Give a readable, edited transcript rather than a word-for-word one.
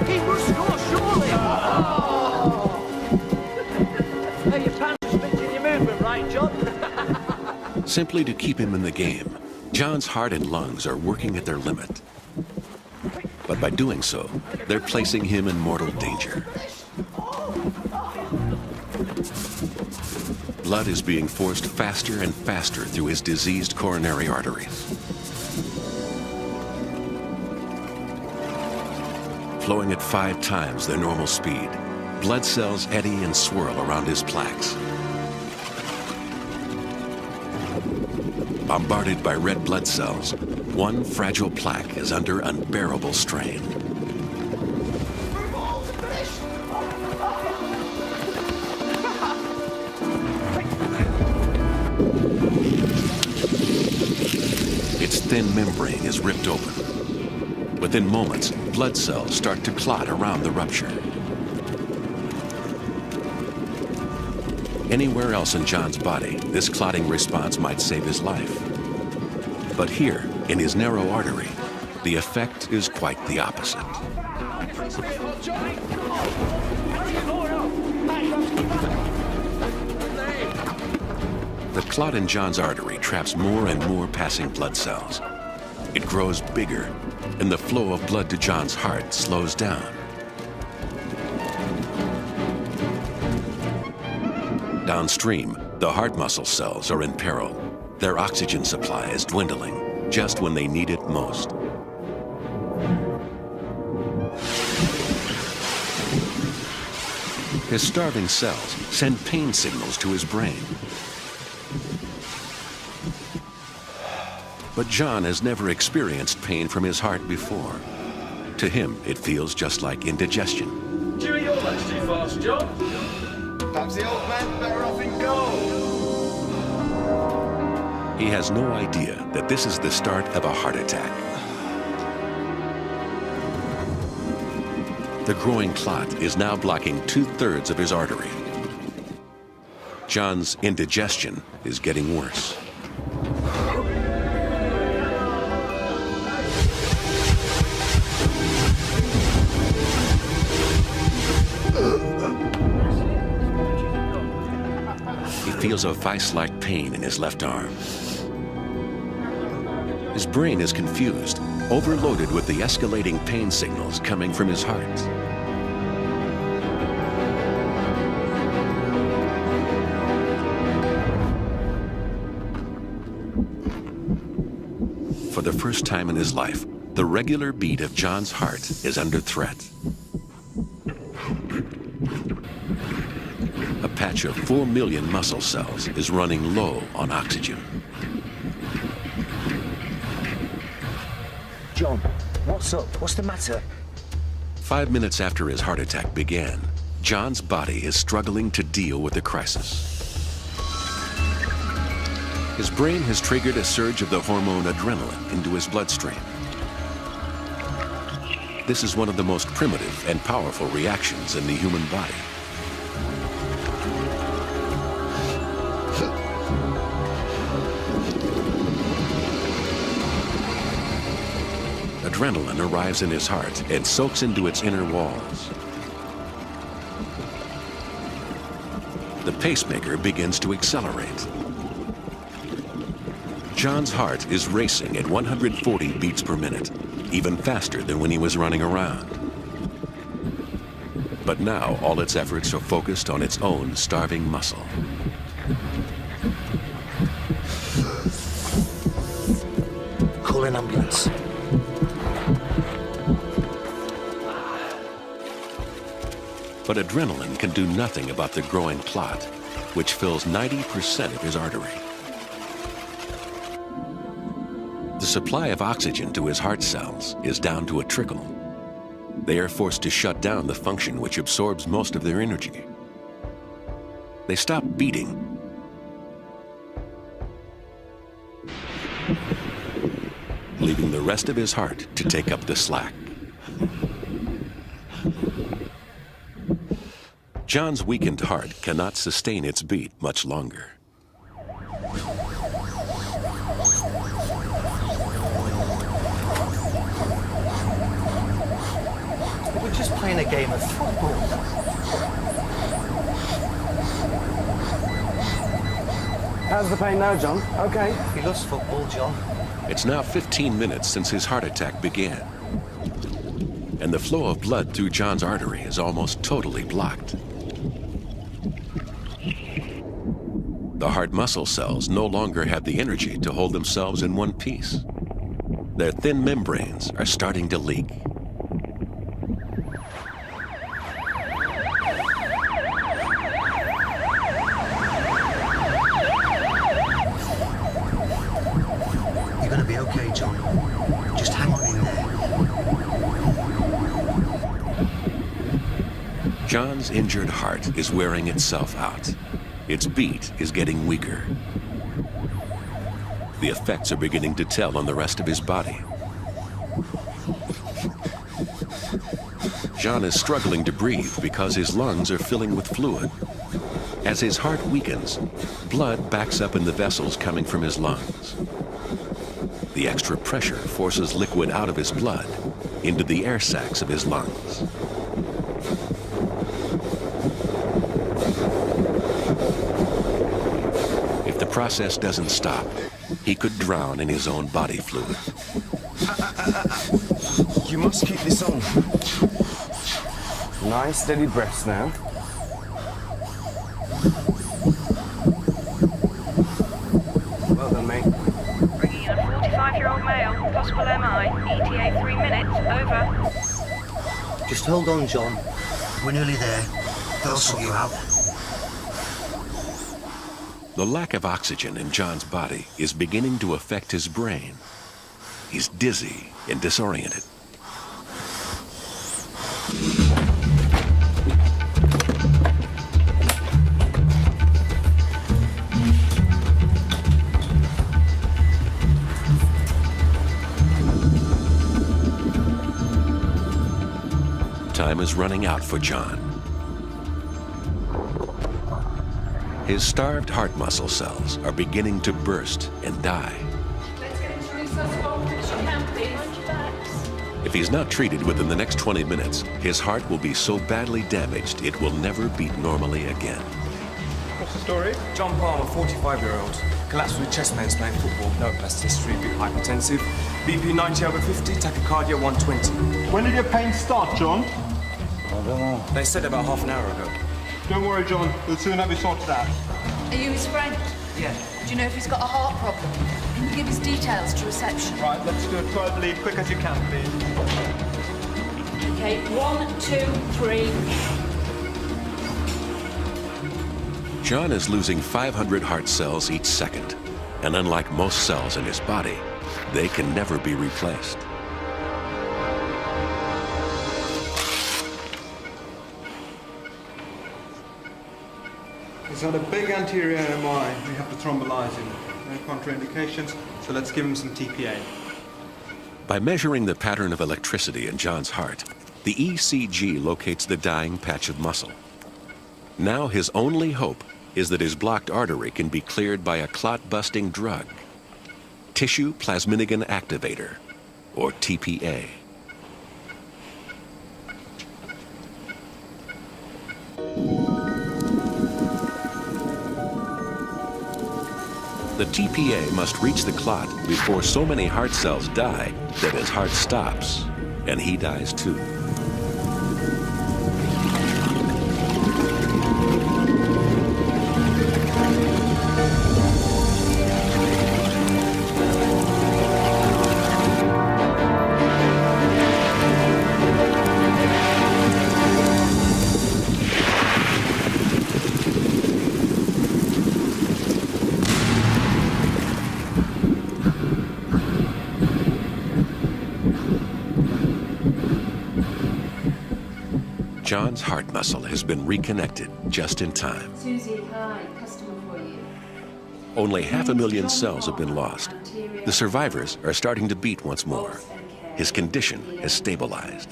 He must score, surely! Oh. Hey, your pants are restricting your movement, right, John? Simply to keep him in the game, John's heart and lungs are working at their limit. But by doing so, they're placing him in mortal danger. Blood is being forced faster and faster through his diseased coronary arteries. Flowing at 5 times their normal speed, blood cells eddy and swirl around his plaques. Bombarded by red blood cells, one fragile plaque is under unbearable strain. Its thin membrane is ripped open. Within moments, blood cells start to clot around the rupture. Anywhere else in John's body, this clotting response might save his life. But here, in his narrow artery, the effect is quite the opposite. The clot in John's artery traps more and more passing blood cells. It grows bigger, and the flow of blood to John's heart slows down. Downstream, the heart muscle cells are in peril. Their oxygen supply is dwindling just when they need it most. His starving cells send pain signals to his brain. But John has never experienced pain from his heart before. To him, it feels just like indigestion. Chewing your legs too fast, John. Perhaps the old man's better off in goal. He has no idea that this is the start of a heart attack. The growing clot is now blocking 2/3 of his artery. John's indigestion is getting worse. He feels a vice-like pain in his left arm. His brain is confused, overloaded with the escalating pain signals coming from his heart. For the first time in his life, the regular beat of John's heart is under threat. A patch of 4 million muscle cells is running low on oxygen. John, what's up? What's the matter? 5 minutes after his heart attack began, John's body is struggling to deal with the crisis. His brain has triggered a surge of the hormone adrenaline into his bloodstream. This is one of the most primitive and powerful reactions in the human body. Adrenaline arrives in his heart and soaks into its inner walls. The pacemaker begins to accelerate. John's heart is racing at 140 beats per minute, even faster than when he was running around. But now all its efforts are focused on its own starving muscle. Call an ambulance. But adrenaline can do nothing about the growing clot, which fills 90% of his artery. The supply of oxygen to his heart cells is down to a trickle. They are forced to shut down the function which absorbs most of their energy. They stop beating, leaving the rest of his heart to take up the slack. John's weakened heart cannot sustain its beat much longer. just playing a game of football. How's the pain now, John? Okay. He loves football, John. It's now 15 minutes since his heart attack began. And the flow of blood through John's artery is almost totally blocked. The heart muscle cells no longer have the energy to hold themselves in one piece. Their thin membranes are starting to leak. You're gonna be okay, John. Just hang on in there. John's injured heart is wearing itself out. Its beat is getting weaker. The effects are beginning to tell on the rest of his body. John is struggling to breathe because his lungs are filling with fluid. As his heart weakens, blood backs up in the vessels coming from his lungs. The extra pressure forces liquid out of his blood into the air sacs of his lungs. If the process doesn't stop, he could drown in his own body fluid. You must keep this on. Nice, steady breaths now. Well done, mate. Bringing in a 45-year-old male, possible MI, ETA 3 minutes, over. Just hold on, John. We're nearly there. They'll sort you out. The lack of oxygen in John's body is beginning to affect his brain. He's dizzy and disoriented. Time is running out for John. His starved heart muscle cells are beginning to burst and die. Let's get him to resuscitate as quick as you can, please. Mind your backs. If he's not treated within the next 20 minutes, his heart will be so badly damaged it will never beat normally again. What's the story? John Palmer, 45-year-old. Collapsed with chest pains playing football. No past history, big hypertensive. BP 90 over 50, tachycardia 120. When did your pain start, John? I don't know. They said about half an hour ago. Don't worry, John. We'll soon have you sorted out. Are you his friend? Yeah. Do you know if he's got a heart problem? Can you give his details to reception? Right, let's do a 12 lead, quick as you can, please. Okay, 1, 2, 3. John is losing 500 heart cells each second, and unlike most cells in his body, they can never be replaced. He's had a big anterior MI. We have to thrombolyze him. No contraindications, so let's give him some TPA. By measuring the pattern of electricity in John's heart, the ECG locates the dying patch of muscle. Now his only hope is that his blocked artery can be cleared by a clot-busting drug, tissue plasminogen activator, or TPA. The TPA must reach the clot before so many heart cells die that his heart stops, and he dies too. John's heart muscle has been reconnected just in time. Susie, hi. Customer for you. Only 500,000 cells have been lost. The survivors are starting to beat once more. His condition has stabilized.